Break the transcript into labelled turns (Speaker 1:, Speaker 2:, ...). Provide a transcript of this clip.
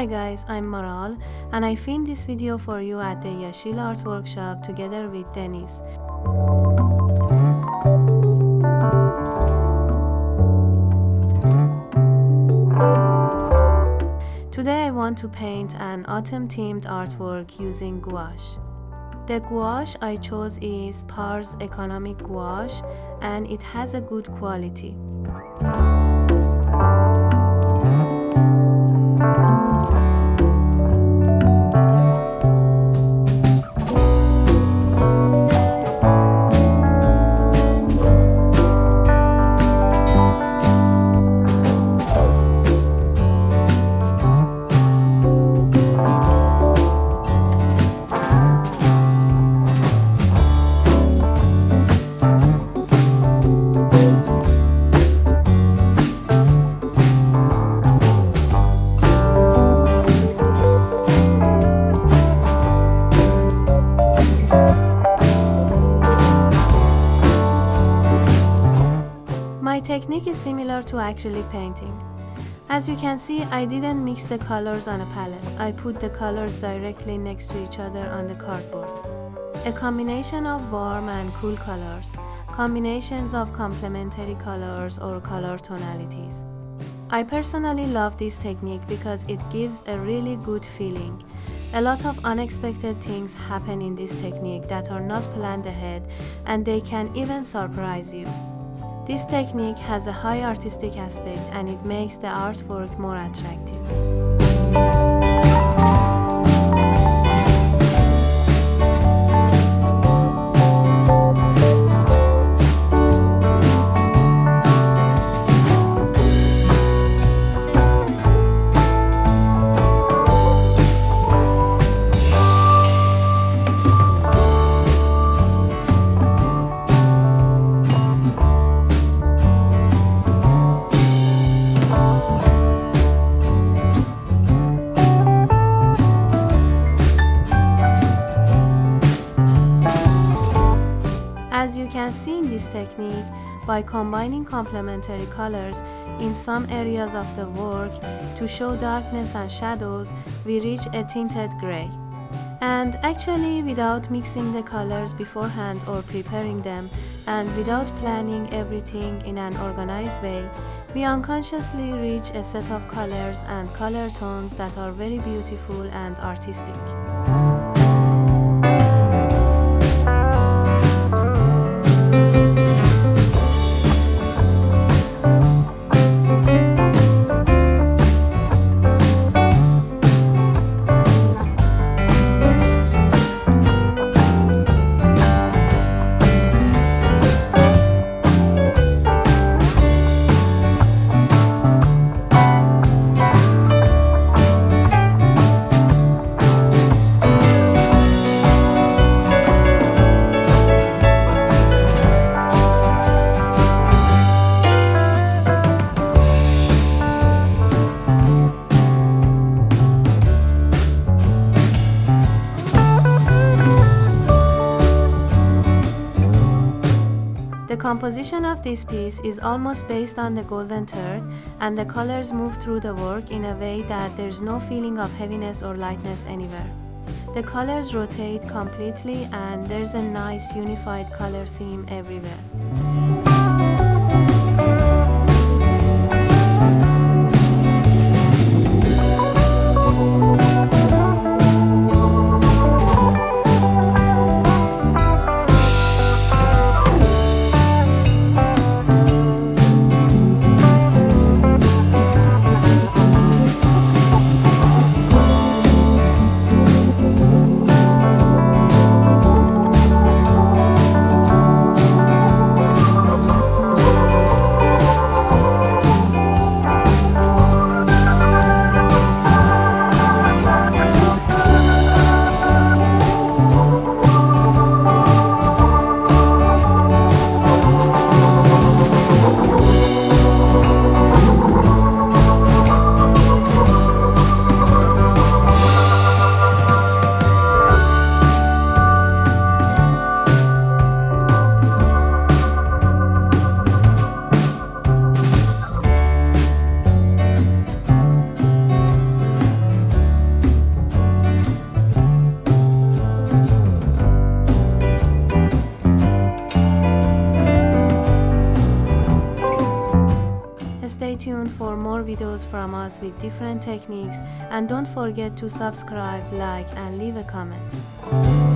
Speaker 1: guys, I'm Maral and I filmed this video for you at the Yashil Art workshop together with Dennis. Today I want to paint an autumn-themed artwork using gouache. The gouache I chose is Pars Economic Gouache and it has a good quality. My technique is similar to acrylic painting. As you can see, I didn't mix the colors on a palette. I put the colors directly next to each other on the cardboard. A combination of warm and cool colors, combinations of complementary colors or color tonalities. I personally love this technique because it gives a really good feeling. A lot of unexpected things happen in this technique that are not planned ahead and they can even surprise you. This technique has a high artistic aspect and it makes the artwork more attractive. As you can see in this technique, by combining complementary colors in some areas of the work to show darkness and shadows, we reach a tinted gray. And actually, without mixing the colors beforehand or preparing them, and without planning everything in an organized way, we unconsciously reach a set of colors and color tones that are very beautiful and artistic. The composition of this piece is almost based on the golden thread, and the colors move through the work in a way that there's no feeling of heaviness or lightness anywhere. The colors rotate completely and there's a nice unified color theme everywhere. more videos from us with different techniques, and don't forget to subscribe, like, and leave a comment.